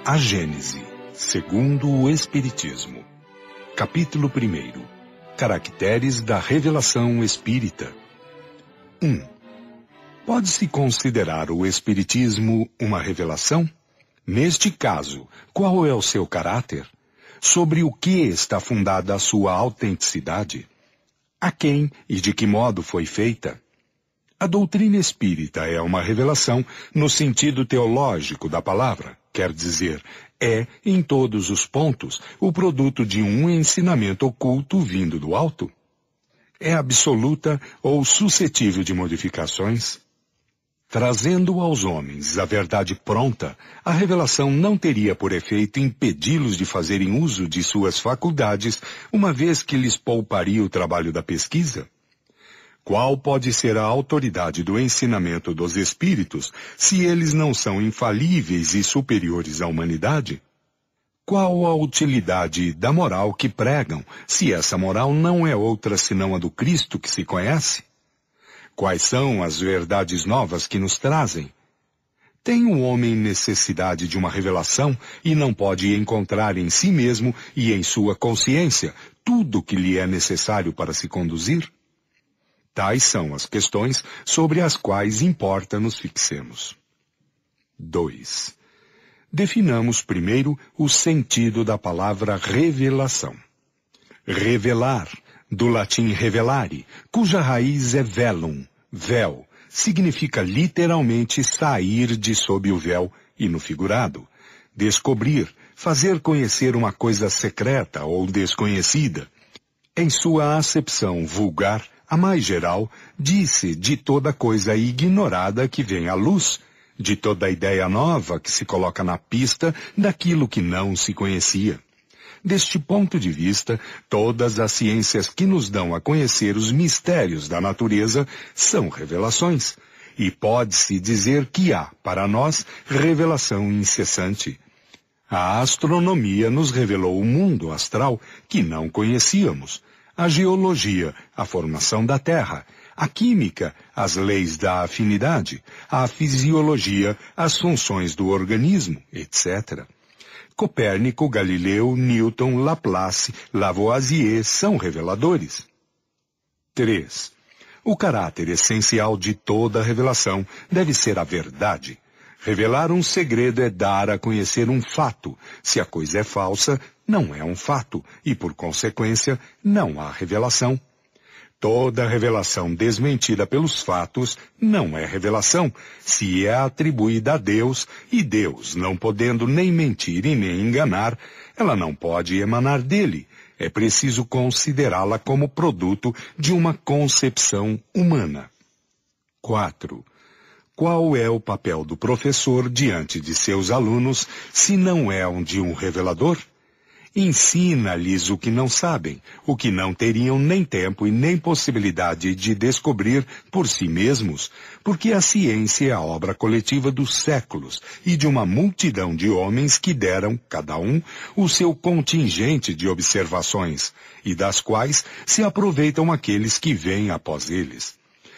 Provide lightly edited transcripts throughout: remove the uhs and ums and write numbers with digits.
A Gênese, segundo o Espiritismo. Capítulo 1. Caracteres da Revelação Espírita. 1. Pode-se considerar o Espiritismo uma revelação? Neste caso, qual é o seu caráter? Sobre o que está fundada a sua autenticidade? A quem e de que modo foi feita? A doutrina espírita é uma revelação no sentido teológico da palavra, quer dizer, é, em todos os pontos, o produto de um ensinamento oculto vindo do alto? É absoluta ou suscetível de modificações? Trazendo aos homens a verdade pronta, a revelação não teria por efeito impedi-los de fazerem uso de suas faculdades, uma vez que lhes pouparia o trabalho da pesquisa? Qual pode ser a autoridade do ensinamento dos espíritos, se eles não são infalíveis e superiores à humanidade? Qual a utilidade da moral que pregam, se essa moral não é outra senão a do Cristo que se conhece? Quais são as verdades novas que nos trazem? Tem o homem necessidade de uma revelação e não pode encontrar em si mesmo e em sua consciência tudo o que lhe é necessário para se conduzir? Tais são as questões sobre as quais importa nos fixemos. 2. Definamos primeiro o sentido da palavra revelação. Revelar, do latim revelare, cuja raiz é velum, véu, significa literalmente sair de sob o véu e no figurado. Descobrir, fazer conhecer uma coisa secreta ou desconhecida. Em sua acepção vulgar, a mais geral, disse de toda coisa ignorada que vem à luz, de toda ideia nova que se coloca na pista daquilo que não se conhecia. Deste ponto de vista, todas as ciências que nos dão a conhecer os mistérios da natureza são revelações, e pode-se dizer que há, para nós, revelação incessante. A astronomia nos revelou o mundo astral que não conhecíamos, a geologia, a formação da Terra, a química, as leis da afinidade, a fisiologia, as funções do organismo, etc. Copérnico, Galileu, Newton, Laplace, Lavoisier são reveladores. 3. O caráter essencial de toda revelação deve ser a verdade. Revelar um segredo é dar a conhecer um fato. Se a coisa é falsa, não é um fato, e por consequência, não há revelação. Toda revelação desmentida pelos fatos não é revelação, se é atribuída a Deus, e Deus, não podendo nem mentir e nem enganar, ela não pode emanar dele. É preciso considerá-la como produto de uma concepção humana. 4. Qual é o papel do professor diante de seus alunos, se não é o de um revelador? Ensina-lhes o que não sabem, o que não teriam nem tempo e nem possibilidade de descobrir por si mesmos, porque a ciência é a obra coletiva dos séculos e de uma multidão de homens que deram, cada um, o seu contingente de observações, e das quais se aproveitam aqueles que vêm após eles.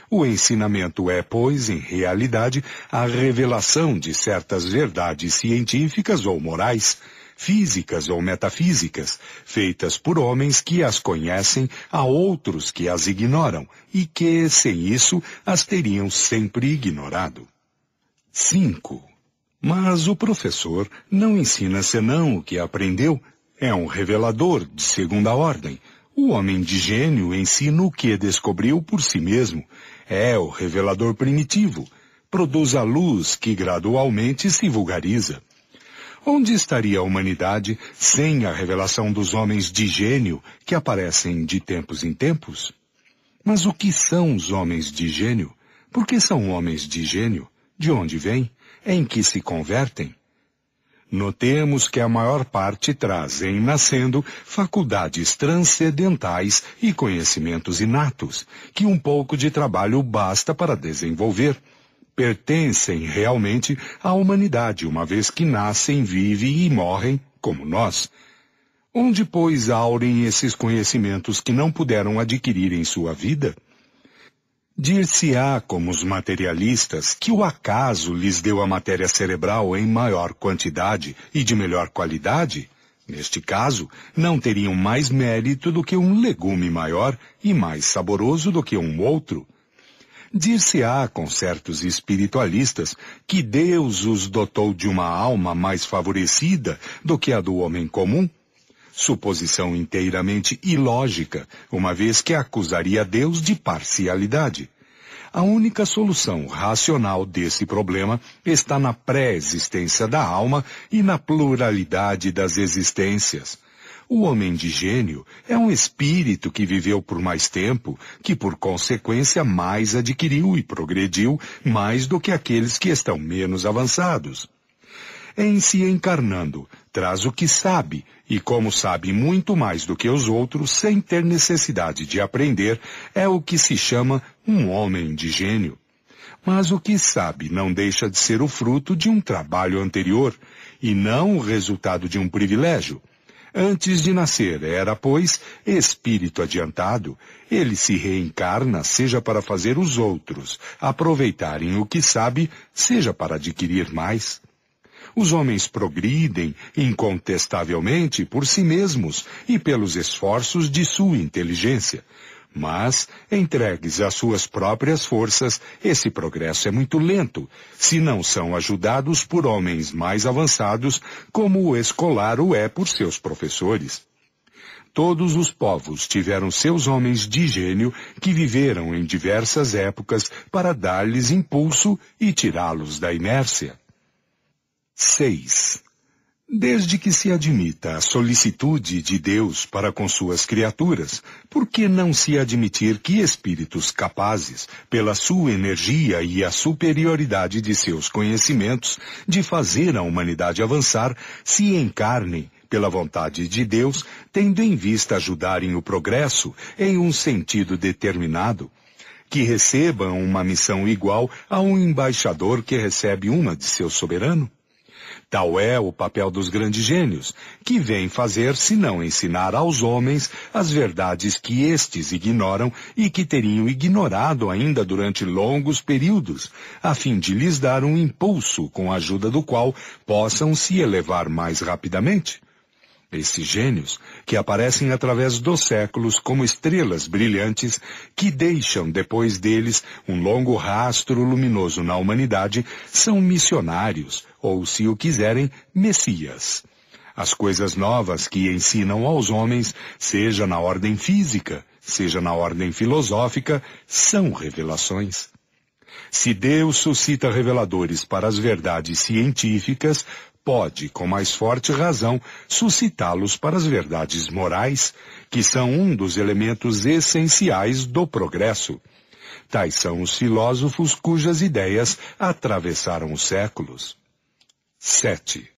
O ensinamento é, pois, em realidade, a revelação de certas verdades científicas ou morais, físicas ou metafísicas, feitas por homens que as conhecem a outros que as ignoram e que, sem isso, as teriam sempre ignorado. 5. Mas o professor não ensina senão o que aprendeu, é um revelador de segunda ordem. O homem de gênio ensina o que descobriu por si mesmo, é o revelador primitivo, produz a luz que gradualmente se vulgariza. Onde estaria a humanidade sem a revelação dos homens de gênio que aparecem de tempos em tempos? Mas o que são os homens de gênio? Por que são homens de gênio? De onde vêm? Em que se convertem? Notemos que a maior parte traz, em nascendo, faculdades transcendentais e conhecimentos inatos, que um pouco de trabalho basta para desenvolver. Pertencem realmente à humanidade, uma vez que nascem, vivem e morrem, como nós. Onde, pois, aurem esses conhecimentos que não puderam adquirir em sua vida? Dir-se-á, como os materialistas, que o acaso lhes deu a matéria cerebral em maior quantidade e de melhor qualidade? Neste caso, não teriam mais mérito do que um legume maior e mais saboroso do que um outro. Dir-se-á com certos espiritualistas que Deus os dotou de uma alma mais favorecida do que a do homem comum. Suposição inteiramente ilógica, uma vez que acusaria Deus de parcialidade. A única solução racional desse problema está na pré-existência da alma e na pluralidade das existências. O homem de gênio é um espírito que viveu por mais tempo, que por consequência mais adquiriu e progrediu mais do que aqueles que estão menos avançados. Em se encarnando, traz o que sabe, e como sabe muito mais do que os outros, sem ter necessidade de aprender, é o que se chama um homem de gênio. Mas o que sabe não deixa de ser o fruto de um trabalho anterior, e não o resultado de um privilégio. Antes de nascer era, pois, espírito adiantado. Ele se reencarna, seja para fazer os outros aproveitarem o que sabe, seja para adquirir mais. Os homens progridem, incontestavelmente, por si mesmos e pelos esforços de sua inteligência. Mas, entregues às suas próprias forças, esse progresso é muito lento, se não são ajudados por homens mais avançados, como o escolar o é por seus professores. Todos os povos tiveram seus homens de gênio que viveram em diversas épocas para dar-lhes impulso e tirá-los da inércia. 6. Desde que se admita a solicitude de Deus para com suas criaturas, por que não se admitir que espíritos capazes, pela sua energia e a superioridade de seus conhecimentos, de fazer a humanidade avançar, se encarnem, pela vontade de Deus, tendo em vista ajudarem o progresso em um sentido determinado? Que recebam uma missão igual a um embaixador que recebe uma de seu soberano? Tal é o papel dos grandes gênios, que vêm fazer senão ensinar aos homens as verdades que estes ignoram e que teriam ignorado ainda durante longos períodos, a fim de lhes dar um impulso com a ajuda do qual possam se elevar mais rapidamente. Esses gênios, que aparecem através dos séculos como estrelas brilhantes, que deixam depois deles um longo rastro luminoso na humanidade, são missionários, ou, se o quiserem, messias. As coisas novas que ensinam aos homens, seja na ordem física, seja na ordem filosófica, são revelações. Se Deus suscita reveladores para as verdades científicas, pode, com mais forte razão, suscitá-los para as verdades morais, que são um dos elementos essenciais do progresso. Tais são os filósofos cujas ideias atravessaram os séculos. 7.